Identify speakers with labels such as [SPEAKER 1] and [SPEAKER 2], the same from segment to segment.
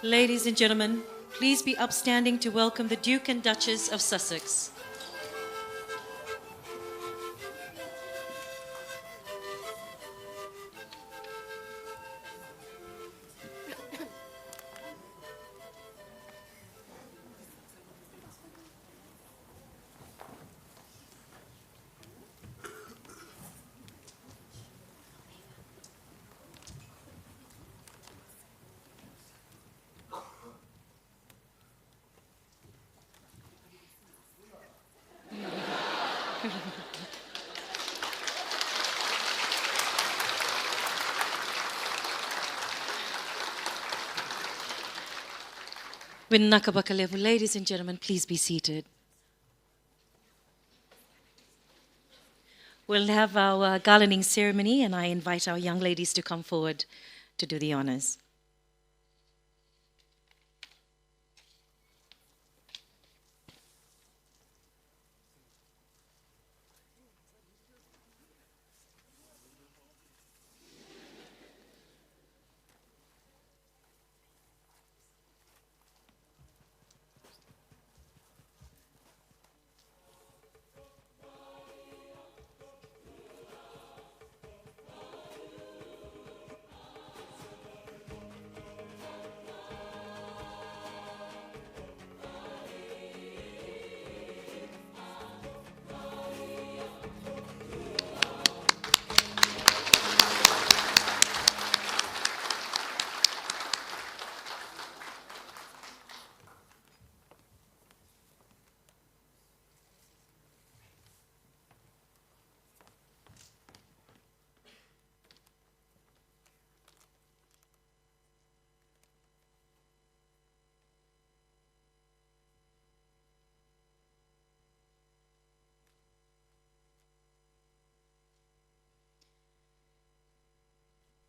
[SPEAKER 1] Ladies and gentlemen, please be upstanding to welcome the Duke and Duchess of Sussex. Ladies and gentlemen, please be seated. We'll have our garlanding ceremony, and I invite our young ladies to come forward to do the honors.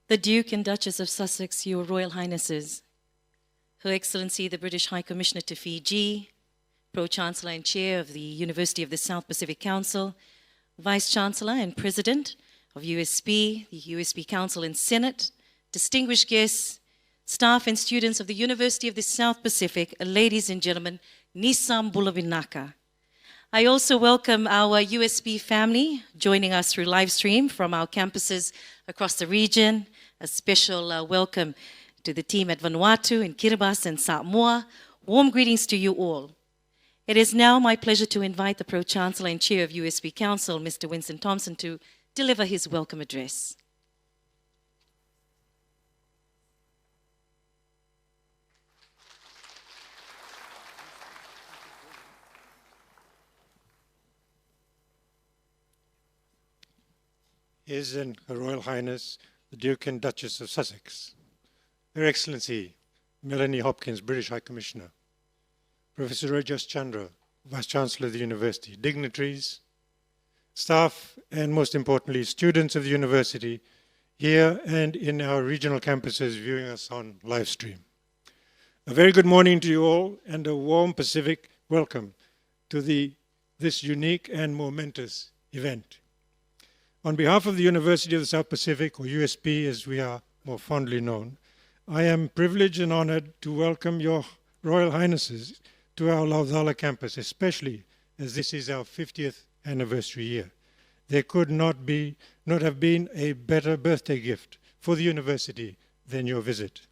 [SPEAKER 1] The Duke and Duchess of Sussex, Your Royal Highnesses, Her Excellency the British High Commissioner to Fiji, Pro-Chancellor and Chair of the University of the South Pacific Council, Vice-Chancellor and President of USB, the USB Council and Senate, distinguished guests, staff and students of the University of the South Pacific, ladies and gentlemen, Nisam Bulavinaka. I also welcome our USB family joining us through live stream from our campuses across the region. A special welcome to the team at Vanuatu and Kiribati and Samoa, warm greetings to you all. It is now my pleasure to invite the Pro-Chancellor and Chair of USB Council, Mr. Winston Thompson, to deliver his welcome address.
[SPEAKER 2] His and Her Royal Highness, the Duke and Duchess of Sussex, Her Excellency, Melanie Hopkins, British High Commissioner, Professor Rajesh Chandra, Vice-Chancellor of the University, dignitaries, staff, and most importantly, students of the University here and in our regional campuses viewing us on live stream. A very good morning to you all and a warm Pacific welcome to this unique and momentous event. On behalf of the University of the South Pacific, or USP as we are more fondly known, I am privileged and honored to welcome your Royal Highnesses to our Laucala campus, especially as this is our 50th anniversary year. There could not have been a better birthday gift for the university than your visit.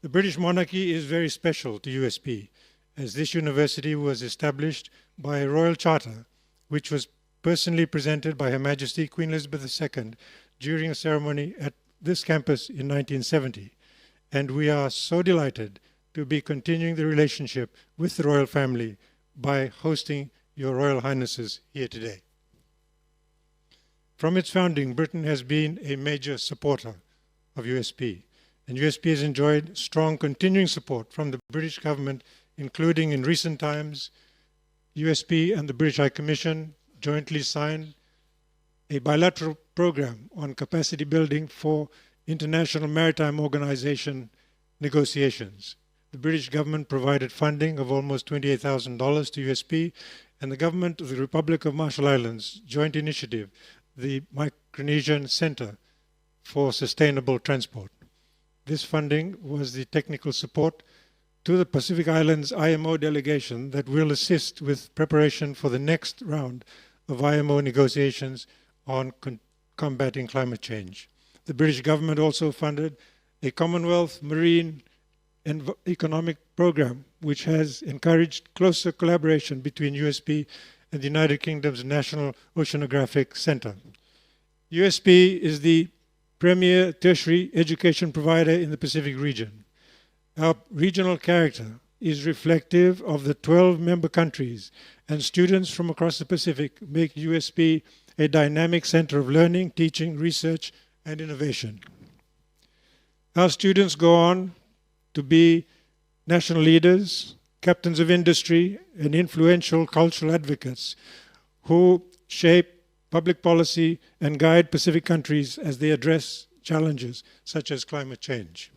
[SPEAKER 2] The British monarchy is very special to USP, as this university was established by a royal charter, which was personally presented by Her Majesty Queen Elizabeth II during a ceremony at this campus in 1970. And we are so delighted to be continuing the relationship with the royal family by hosting your Royal Highnesses here today. From its founding, Britain has been a major supporter of USP, and USP has enjoyed strong continuing support from the British government, including in recent times, USP and the British High Commission jointly signed a bilateral program on capacity building for International Maritime Organization negotiations. The British government provided funding of almost $28,000 to USP, and the government of the Republic of Marshall Islands joint initiative, the Micronesian Center for Sustainable Transport. This funding was the technical support to the Pacific Islands IMO delegation that will assist with preparation for the next round of IMO negotiations on combating climate change. The British government also funded a Commonwealth Marine and Economic Program, which has encouraged closer collaboration between USP and the United Kingdom's National Oceanographic Centre. USP is the premier tertiary education provider in the Pacific region. Our regional character is reflective of the 12 member countries, and students from across the Pacific make USP a dynamic center of learning, teaching, research, and innovation. Our students go on to be national leaders, captains of industry, and influential cultural advocates who shape public policy and guide Pacific countries as they address challenges such as climate change.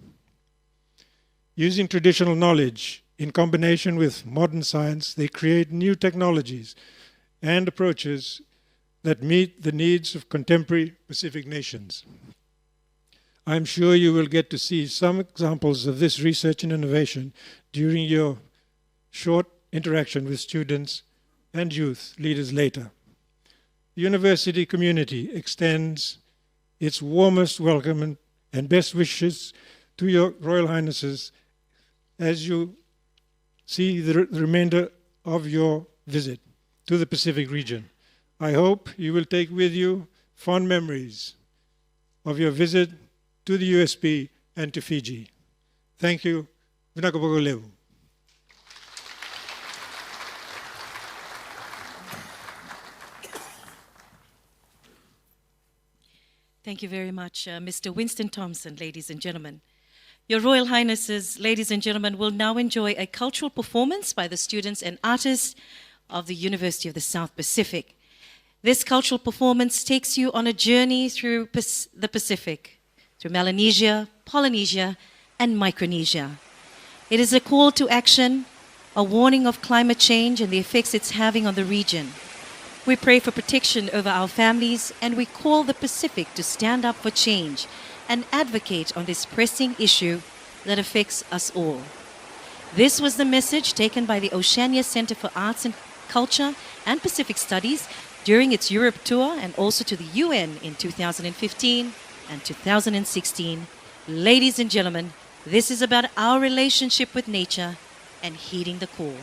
[SPEAKER 2] Using traditional knowledge in combination with modern science, they create new technologies and approaches that meet the needs of contemporary Pacific nations. I'm sure you will get to see some examples of this research and innovation during your short interaction with students and youth leaders later. The university community extends its warmest welcome and best wishes to your Royal Highnesses as you see the remainder of your visit to the Pacific region. I hope you will take with you fond memories of your visit to the USP and to Fiji. Thank you. Vinakapogolevu.
[SPEAKER 1] Thank you very much, Mr. Winston Thompson, ladies and gentlemen. Your Royal Highnesses, ladies and gentlemen, will now enjoy a cultural performance by the students and artists of the University of the South Pacific. This cultural performance takes you on a journey through the Pacific, through Melanesia, Polynesia, and Micronesia. It is a call to action, a warning of climate change and the effects it's having on the region. We pray for protection over our families, and we call the Pacific to stand up for change and advocate on this pressing issue that affects us all. This was the message taken by the Oceania Center for Arts and Culture and Pacific Studies during its Europe tour and also to the UN in 2015 and 2016. Ladies and gentlemen, This is about our relationship with nature and heeding the call.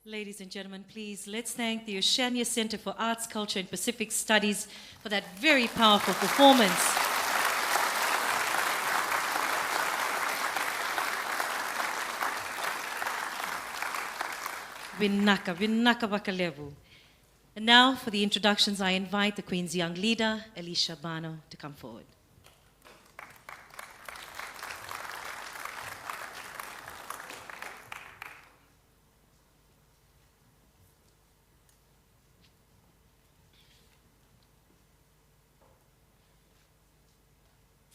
[SPEAKER 1] Ladies and gentlemen, please, let's thank the Oceania Center for Arts, Culture and Pacific Studies for that very powerful performance. Vinaka Bakalevu. And now for the introductions, I invite the Queen's young leader, Elisha Bano, to come forward.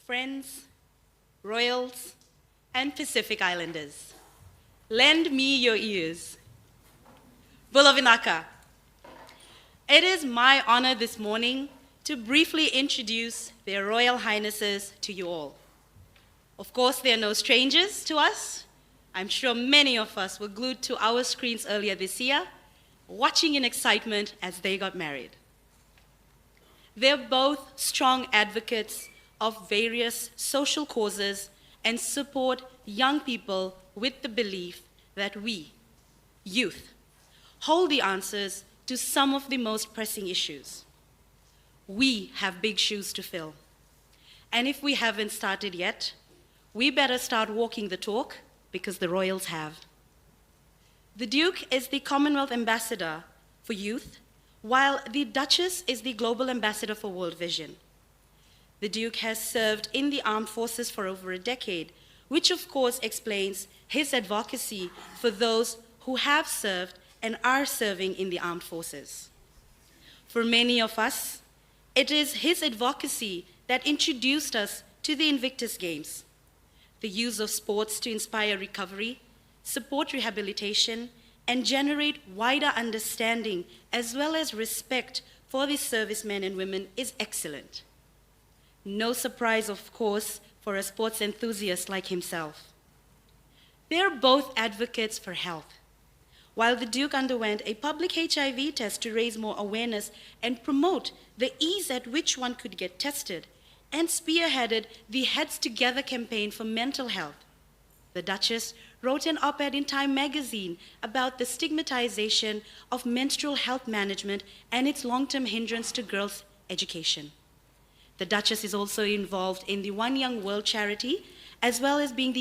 [SPEAKER 3] Friends, royals, and Pacific Islanders, lend me your ears. Bulavinaka, it is my honor this morning to briefly introduce their Royal Highnesses to you all. Of course, they are no strangers to us. I'm sure many of us were glued to our screens earlier this year, watching in excitement as they got married. They're both strong advocates of various social causes and support young people with the belief that we, youth, hold the answers to some of the most pressing issues. We have big shoes to fill. And if we haven't started yet, we better start walking the talk because the royals have. The Duke is the Commonwealth Ambassador for Youth, while the Duchess is the Global Ambassador for World Vision. The Duke has served in the armed forces for over a decade, which of course explains his advocacy for those who have served and are serving in the armed forces. For many of us, it is his advocacy that introduced us to the Invictus Games, the use of sports to inspire recovery, support rehabilitation, and generate wider understanding as well as respect for the servicemen and women is excellent. No surprise, of course, for a sports enthusiast like himself. They're both advocates for health. While the Duke underwent a public HIV test to raise more awareness and promote the ease at which one could get tested, and spearheaded the Heads Together campaign for mental health, the Duchess wrote an op-ed in Time magazine about the stigmatization of menstrual health management and its long-term hindrance to girls' education. The Duchess is also involved in the One Young World charity, as well as being the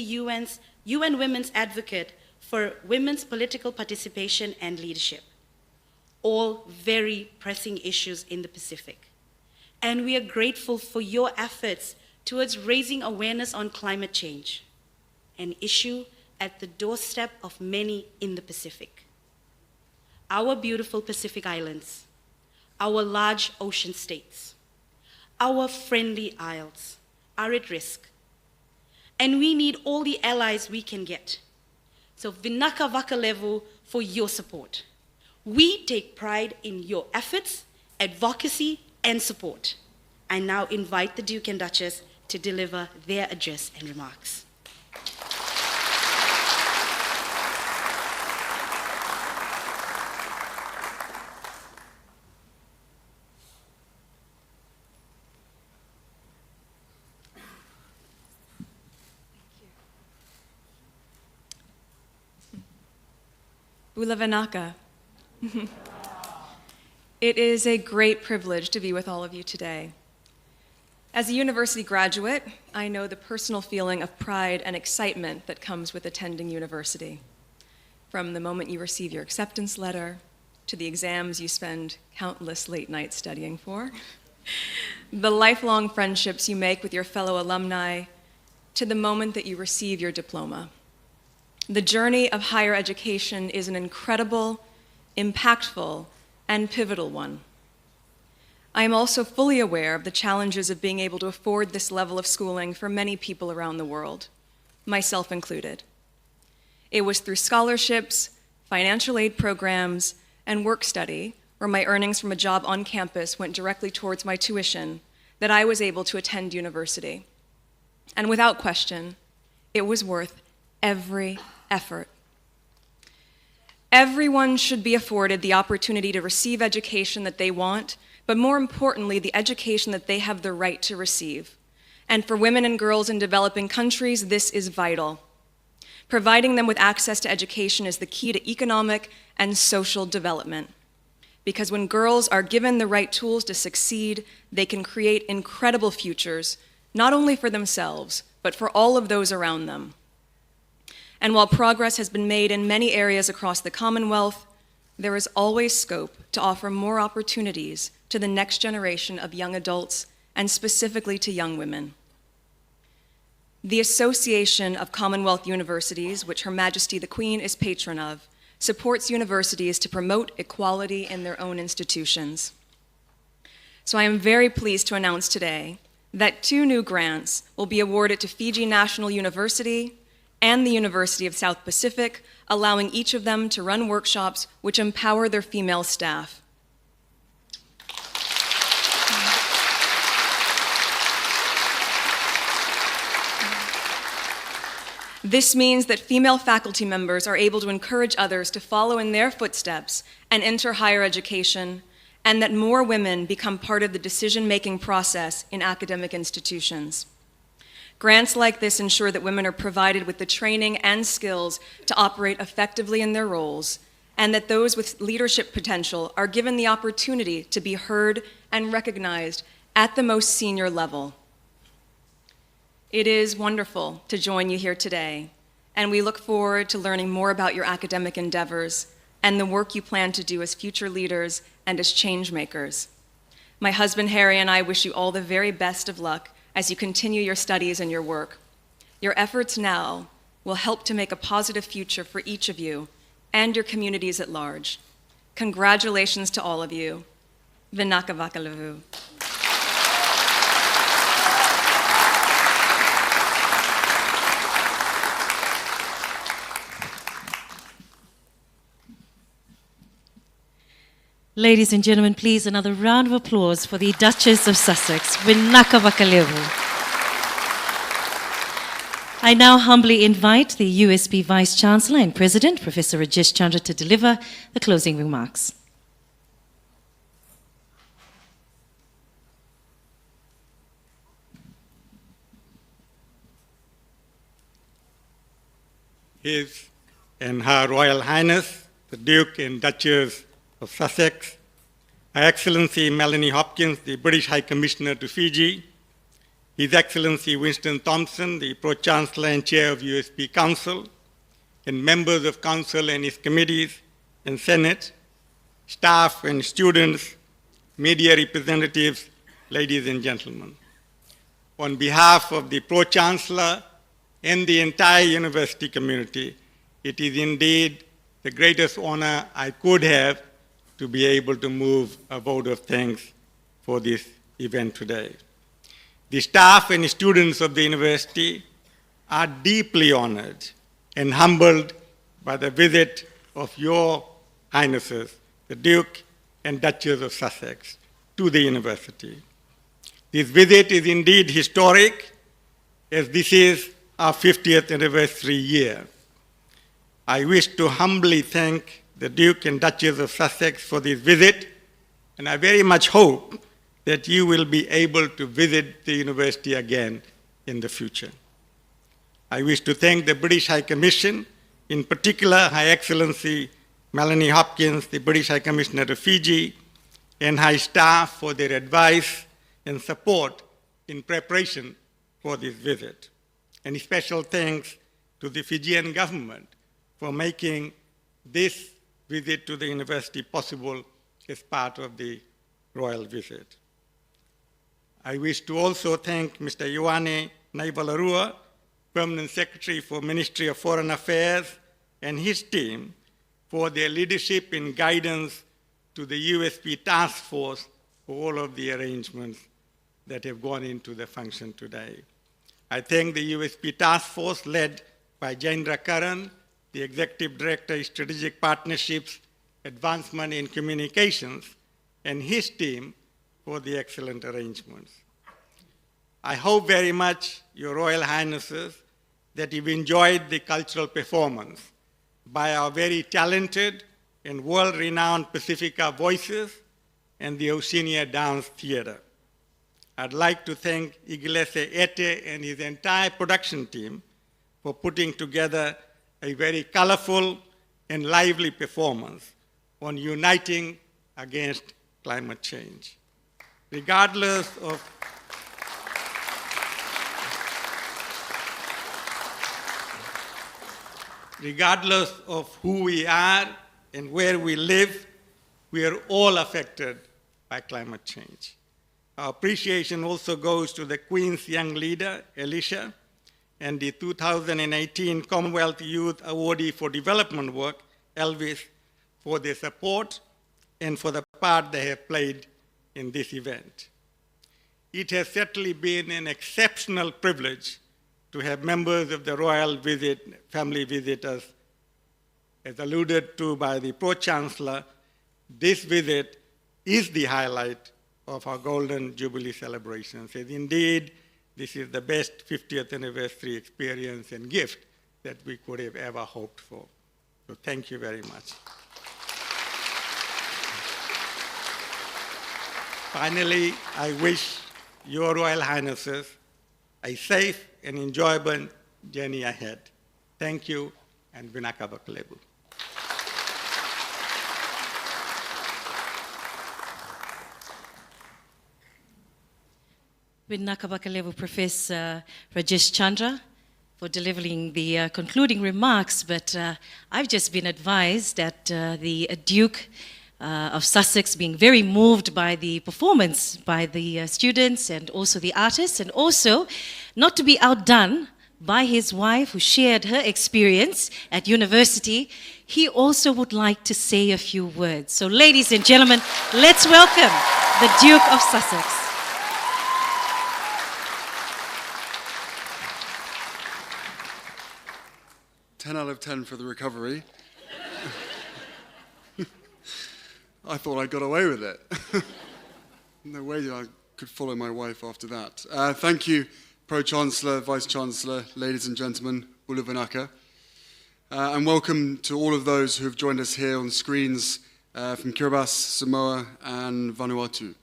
[SPEAKER 3] UN Women's Advocate for women's political participation and leadership. All very pressing issues in the Pacific. And we are grateful for your efforts towards raising awareness on climate change, an issue at the doorstep of many in the Pacific. Our beautiful Pacific Islands, our large ocean states, our friendly isles are at risk, and we need all the allies we can get. So Vinaka Vakalevu for your support. We take pride in your efforts, advocacy, and support. I now invite the Duke and Duchess to deliver their address and remarks.
[SPEAKER 4] Bulavinaka. It is a great privilege to be with all of you today. As a university graduate, I know the personal feeling of pride and excitement that comes with attending university. From the moment you receive your acceptance letter, to the exams you spend countless late nights studying for, the lifelong friendships you make with your fellow alumni, to the moment that you receive your diploma. The journey of higher education is an incredible, impactful, and pivotal one. I am also fully aware of the challenges of being able to afford this level of schooling for many people around the world, myself included. It was through scholarships, financial aid programs, and work study, where my earnings from a job on campus went directly towards my tuition, that I was able to attend university. And without question, it was worth every effort. Everyone should be afforded the opportunity to receive education that they want, but more importantly, the education that they have the right to receive. And for women and girls in developing countries, this is vital. Providing them with access to education is the key to economic and social development. Because when girls are given the right tools to succeed, they can create incredible futures, not only for themselves, but for all of those around them. And while progress has been made in many areas across the Commonwealth, there is always scope to offer more opportunities to the next generation of young adults and specifically to young women. The Association of Commonwealth Universities, which Her Majesty the Queen is patron of, supports universities to promote equality in their own institutions. So I am very pleased to announce today that 2 new grants will be awarded to Fiji National University and the University of South Pacific, allowing each of them to run workshops which empower their female staff. This means that female faculty members are able to encourage others to follow in their footsteps and enter higher education, and that more women become part of the decision-making process in academic institutions. Grants like this ensure that women are provided with the training and skills to operate effectively in their roles, and that those with leadership potential are given the opportunity to be heard and recognized at the most senior level. It is wonderful to join you here today, and we look forward to learning more about your academic endeavors and the work you plan to do as future leaders and as change makers. My husband Harry and I wish you all the very best of luck as you continue your studies and your work. Your efforts now will help to make a positive future for each of you and your communities at large. Congratulations to all of you. Vinaka Vakalavu.
[SPEAKER 1] Ladies and gentlemen, please another round of applause for the Duchess of Sussex, Vinaka Vakalavu. I now humbly invite the USP Vice Chancellor and President, Professor Rajesh Chandra, to deliver the closing remarks.
[SPEAKER 5] His and Her Royal Highness, the Duke and Duchess of Sussex, Her Excellency Melanie Hopkins, the British High Commissioner to Fiji, His Excellency Winston Thompson, the Pro-Chancellor and Chair of USP Council, and members of Council and its committees and Senate, staff and students, media representatives, ladies and gentlemen. On behalf of the Pro-Chancellor and the entire university community, it is indeed the greatest honor I could have to be able to move a vote of thanks for this event today. The staff and students of the university are deeply honored and humbled by the visit of your Highnesses, the Duke and Duchess of Sussex, to the university. This visit is indeed historic, as this is our 50th anniversary year. I wish to humbly thank the Duke and Duchess of Sussex for this visit, and I very much hope that you will be able to visit the university again in the future. I wish to thank the British High Commission, in particular Her Excellency Melanie Hopkins, the British High Commissioner to Fiji, and her staff for their advice and support in preparation for this visit. And special thanks to the Fijian government for making this visit to the university possible as part of the royal visit. I wish to also thank Mr. Ioane Naivalarua, Permanent Secretary for Ministry of Foreign Affairs, and his team for their leadership and guidance to the USP Task Force for all of the arrangements that have gone into the function today. I thank the USP Task Force led by Jendra Karan, the Executive Director, Strategic Partnerships, Advancement in Communications, and his team for the excellent arrangements. I hope very much, Your Royal Highnesses, that you've enjoyed the cultural performance by our very talented and world-renowned Pacifica Voices and the Oceania Dance Theatre. I'd like to thank Iglesias Ete and his entire production team for putting together a very colorful and lively performance on uniting against climate change. Regardless of who we are and where we live, we are all affected by climate change. Our appreciation also goes to the Queen's young leader, Alicia, and the 2018 Commonwealth Youth Awardee for Development Work, Elvis, for their support and for the part they have played in this event. It has certainly been an exceptional privilege to have members of the royal family visit us. As alluded to by the Pro-Chancellor, this visit is the highlight of our Golden Jubilee celebrations. And indeed, this is the best 50th anniversary experience and gift that we could have ever hoped for. So thank you very much. Finally, I wish Your Royal Highnesses a safe and enjoyable journey ahead. Thank you, and Vinaka Bakalebu.
[SPEAKER 1] Vinaka Bakalebu, Professor Rajesh Chandra, for delivering the concluding remarks, but I've just been advised that the Duke of Sussex being very moved by the performance by the students and also the artists, and also not to be outdone by his wife who shared her experience at university, he also would like to say a few words. So ladies and gentlemen, let's welcome the Duke of Sussex.
[SPEAKER 6] Ten out of 10 for the recovery. I thought I got away with it. No way I could follow my wife after that. Thank you, Pro-Chancellor, Vice-Chancellor, ladies and gentlemen, Ulu Vinaka. And welcome to all of those who have joined us here on screens from Kiribati, Samoa, and Vanuatu.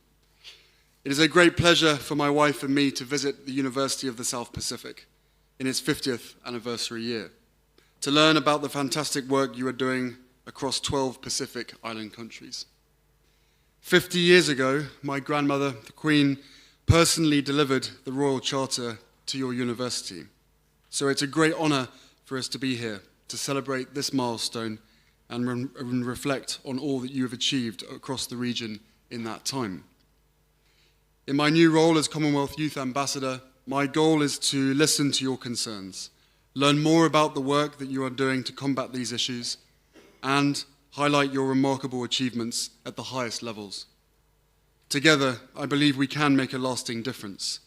[SPEAKER 6] It is a great pleasure for my wife and me to visit the University of the South Pacific in its 50th anniversary year, to learn about the fantastic work you are doing across 12 Pacific Island countries. 50 years ago, my grandmother, the Queen, personally delivered the Royal Charter to your university. So it's a great honor for us to be here to celebrate this milestone and reflect on all that you have achieved across the region in that time. In my new role as Commonwealth Youth Ambassador, my goal is to listen to your concerns, learn more about the work that you are doing to combat these issues, and highlight your remarkable achievements at the highest levels. Together, I believe we can make a lasting difference,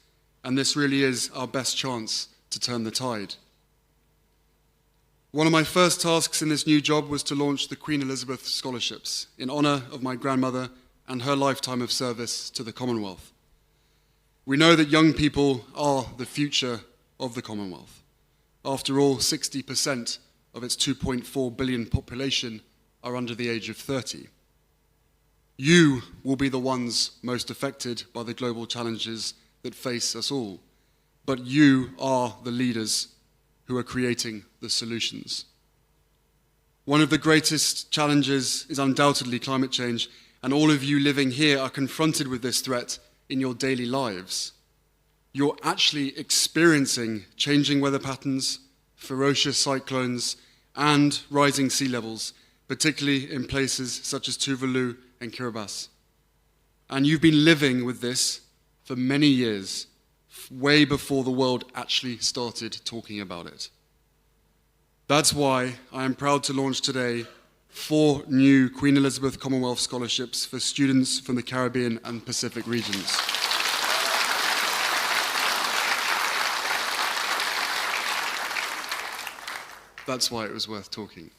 [SPEAKER 6] and this really is our best chance to turn the tide. One of my first tasks in this new job was to launch the Queen Elizabeth Scholarships in honor of my grandmother and her lifetime of service to the Commonwealth. We know that young people are the future of the Commonwealth. After all, 60% of its 2.4 billion population are under the age of 30. You will be the ones most affected by the global challenges that face us all, but you are the leaders who are creating the solutions. One of the greatest challenges is undoubtedly climate change, and all of you living here are confronted with this threat in your daily lives. You're actually experiencing changing weather patterns, ferocious cyclones, and rising sea levels, particularly in places such as Tuvalu and Kiribati. And you've been living with this for many years, way before the world actually started talking about it. That's why I am proud to launch today 4 new Queen Elizabeth Commonwealth Scholarships for students from the Caribbean and Pacific regions. That's why it was worth talking.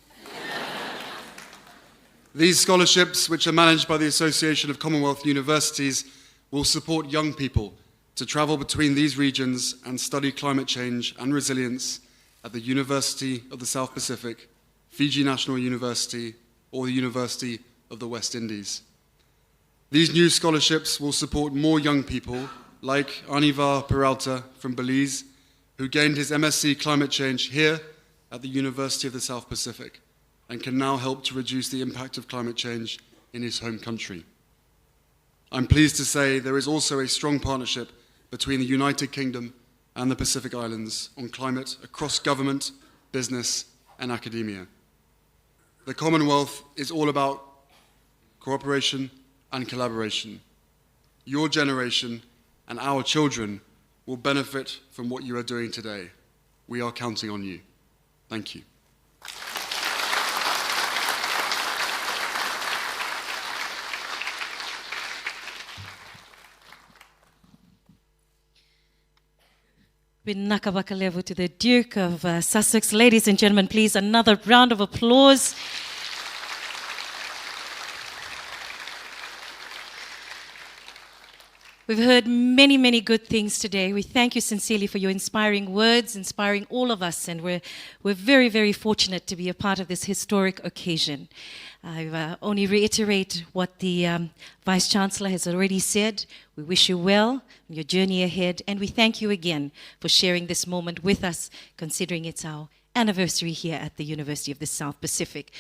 [SPEAKER 6] These scholarships, which are managed by the Association of Commonwealth Universities, will support young people to travel between these regions and study climate change and resilience at the University of the South Pacific, Fiji National University, or the University of the West Indies. These new scholarships will support more young people, like Anivar Peralta from Belize, who gained his MSc Climate Change here at the University of the South Pacific, and can now help to reduce the impact of climate change in his home country. I'm pleased to say there is also a strong partnership between the United Kingdom and the Pacific Islands on climate across government, business, and academia. The Commonwealth is all about cooperation and collaboration. Your generation and our children will benefit from what you are doing today. We are counting on you. Thank you.
[SPEAKER 1] Binakabakalevu to the Duke of Sussex. Ladies and gentlemen, please, another round of applause. We've heard many, many good things today. We thank you sincerely for your inspiring words, inspiring all of us, and we're very, very fortunate to be a part of this historic occasion. I only reiterate what the Vice-Chancellor has already said. We wish you well in your journey ahead, and we thank you again for sharing this moment with us, considering it's our anniversary here at the University of the South Pacific.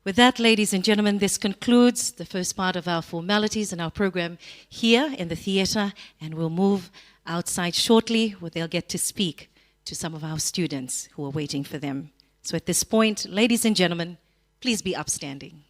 [SPEAKER 1] With that, ladies and gentlemen, this concludes the first part of our formalities and our program here in the theatre, and we'll move outside shortly where they'll get to speak to some of our students who are waiting for them. So at this point, ladies and gentlemen, please be upstanding.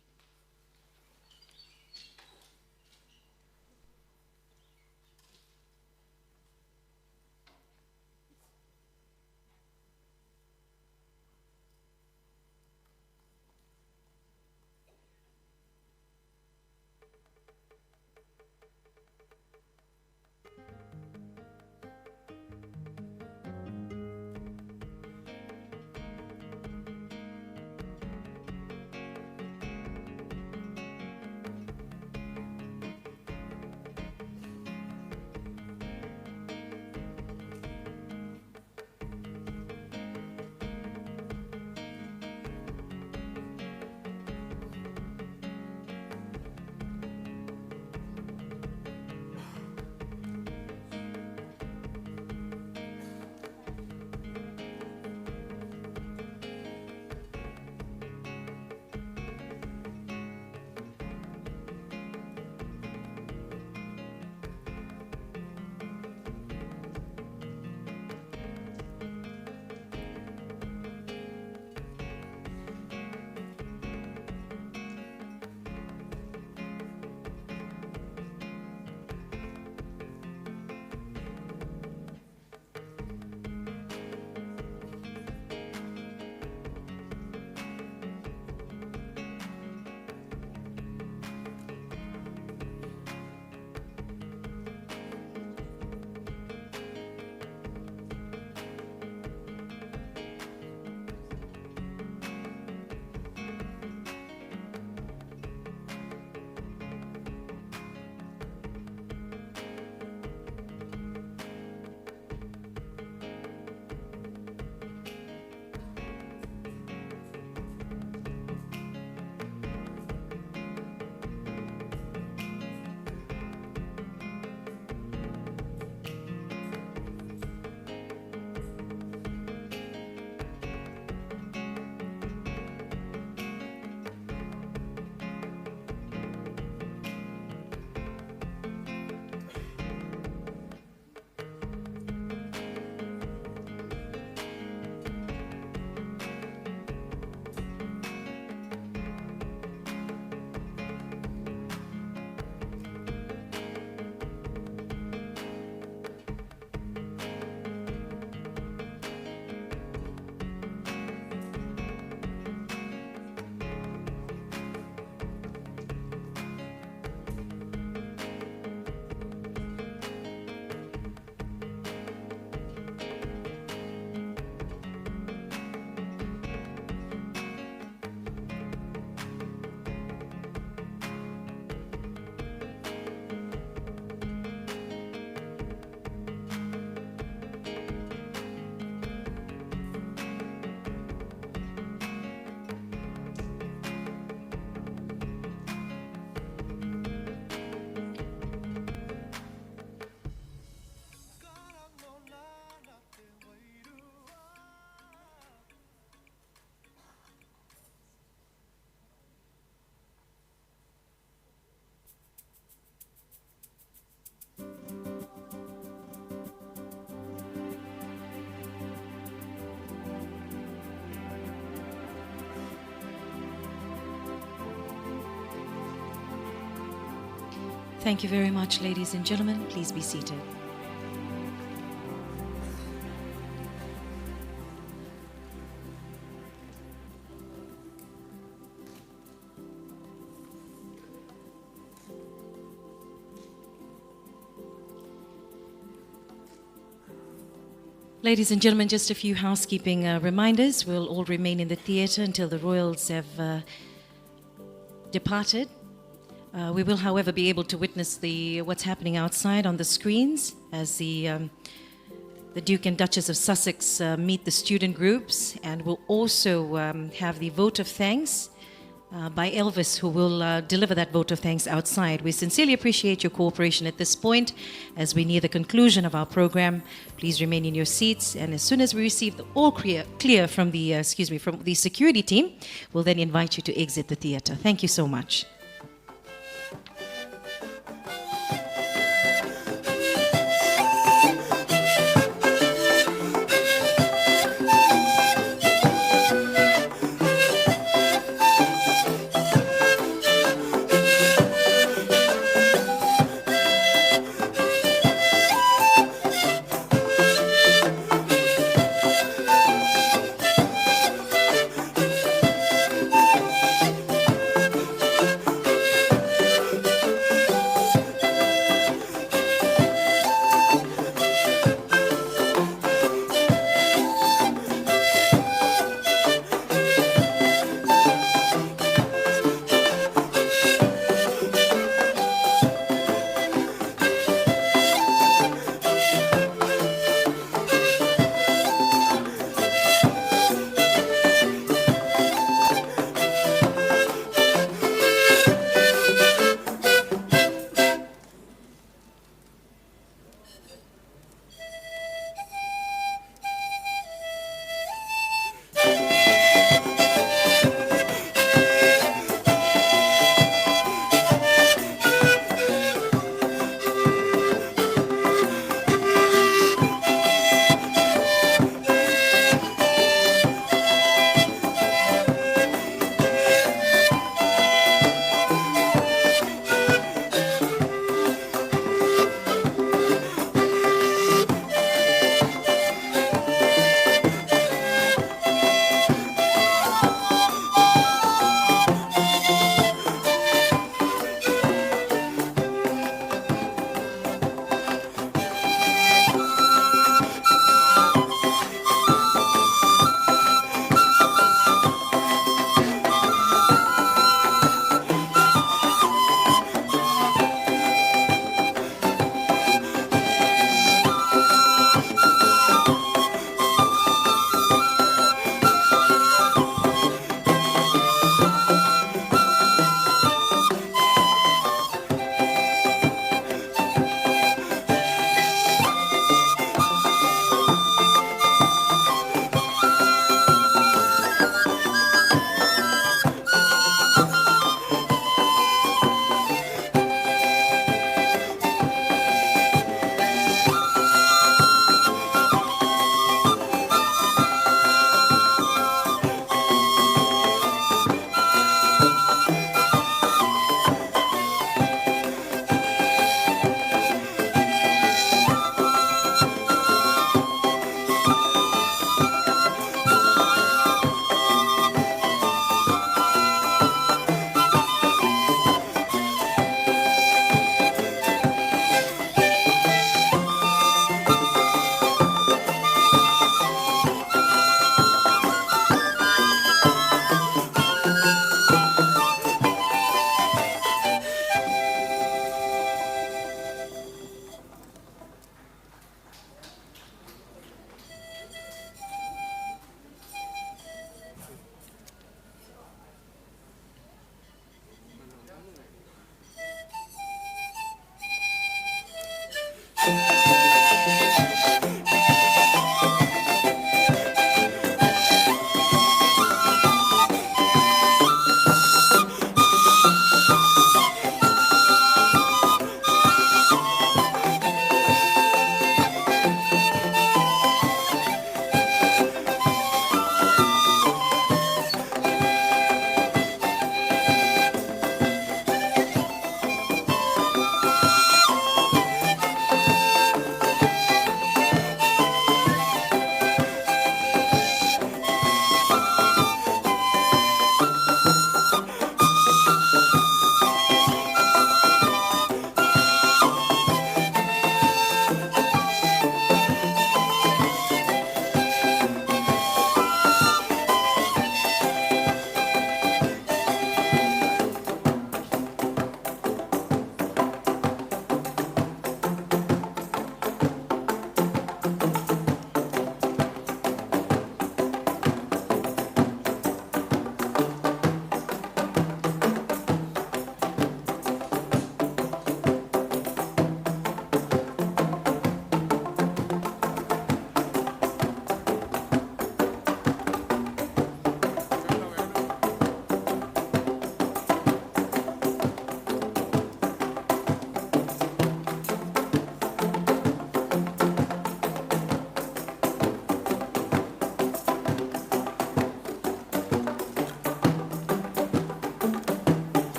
[SPEAKER 1] Thank you very much, ladies and gentlemen. Please be seated. Ladies and gentlemen, just a few housekeeping reminders. We'll all remain in the theatre until the royals have departed. We will, however, be able to witness what's happening outside on the screens as the Duke and Duchess of Sussex meet the student groups, and we'll also have the vote of thanks by Elvis, who will deliver that vote of thanks outside. We sincerely appreciate your cooperation at this point. As we near the conclusion of our program, please remain in your seats, and as soon as we receive the all clear from the security team, we'll then invite you to exit the theatre. Thank you so much.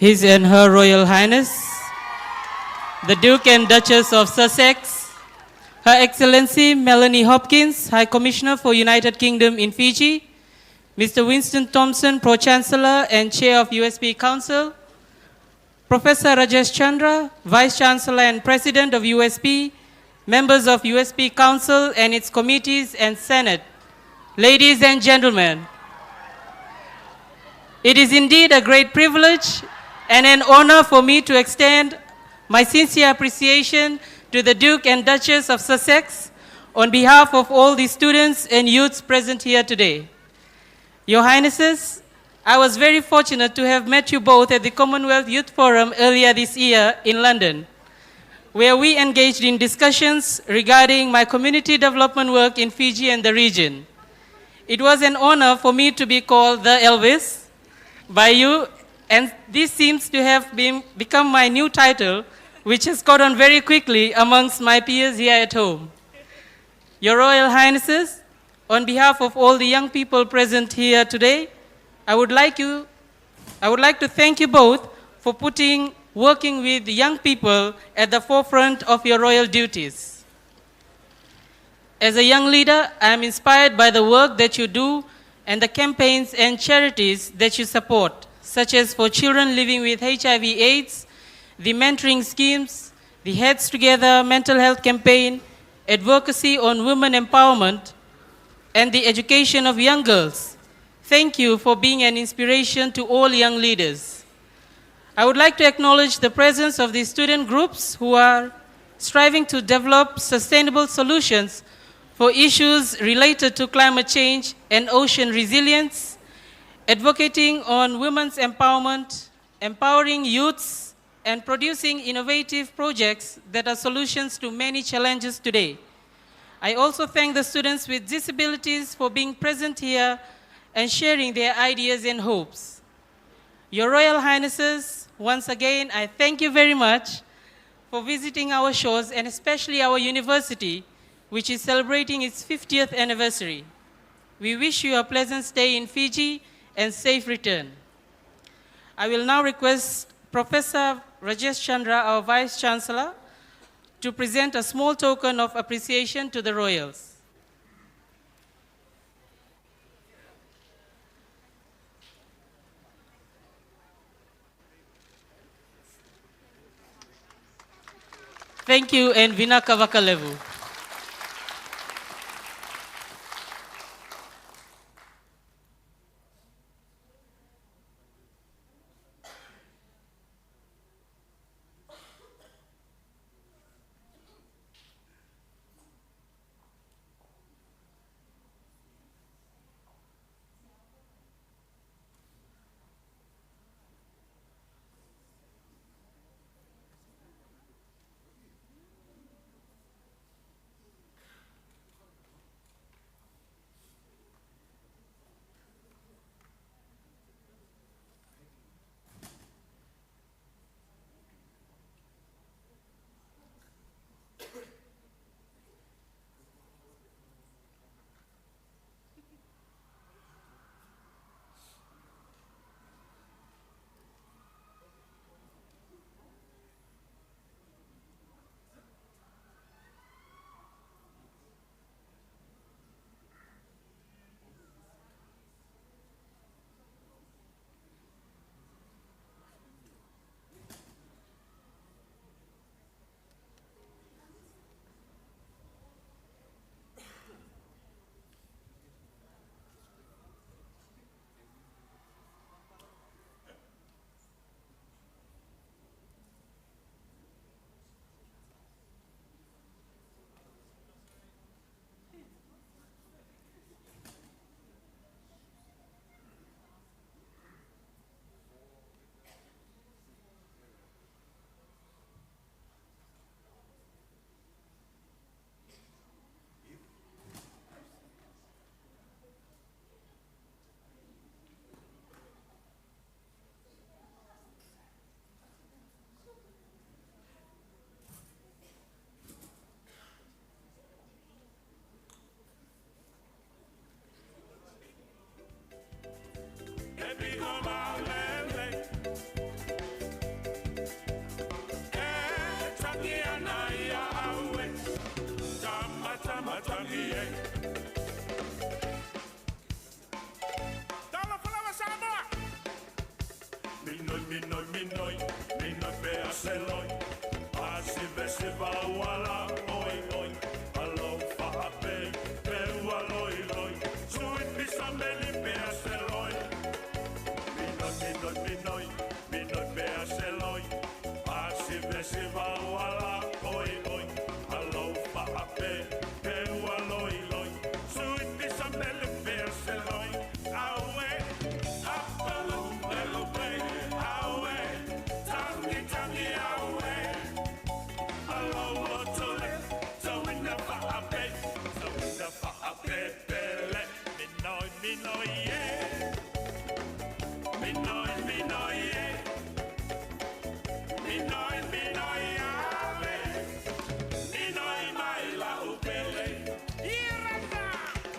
[SPEAKER 7] His and Her Royal Highness, the Duke and Duchess of Sussex, Her Excellency Melanie Hopkins, High Commissioner for United Kingdom in Fiji, Mr. Winston Thompson, Pro-Chancellor and Chair of USP Council, Professor Rajesh Chandra, Vice Chancellor and President of USP, members of USP Council and its committees and Senate, ladies and gentlemen, it is indeed a great privilege and an honor for me to extend my sincere appreciation to the Duke and Duchess of Sussex on behalf of all the students and youths present here today. Your Highnesses, I was very fortunate to have met you both at the Commonwealth Youth Forum earlier this year in London, where we engaged in discussions regarding my community development work in Fiji and the region. It was an honor for me to be called the Elvis by you, and this seems to have become my new title, which has caught on very quickly amongst my peers here at home. Your Royal Highnesses, on behalf of all the young people present here today, I would like to thank you both for working with the young people at the forefront of your royal duties. As a young leader, I am inspired by the work that you do and the campaigns and charities that you support, such as for children living with HIV/AIDS, the mentoring schemes, the Heads Together mental health campaign, advocacy on women empowerment, and the education of young girls. Thank you for being an inspiration to all young leaders. I would like to acknowledge the presence of the student groups who are striving to develop sustainable solutions for issues related to climate change and ocean resilience, advocating on women's empowerment, empowering youths, and producing innovative projects that are solutions to many challenges today. I also thank the students with disabilities for being present here and sharing their ideas and hopes. Your Royal Highnesses, once again, I thank you very much for visiting our shores and especially our university, which is celebrating its 50th anniversary. We wish you a pleasant stay in Fiji and safe return. I will now request Professor Rajesh Chandra, our Vice Chancellor, to present a small token of appreciation to the Royals. Thank you, and Vinaka Vakalevu.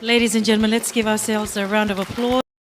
[SPEAKER 1] Ladies and gentlemen, let's give ourselves a round of applause.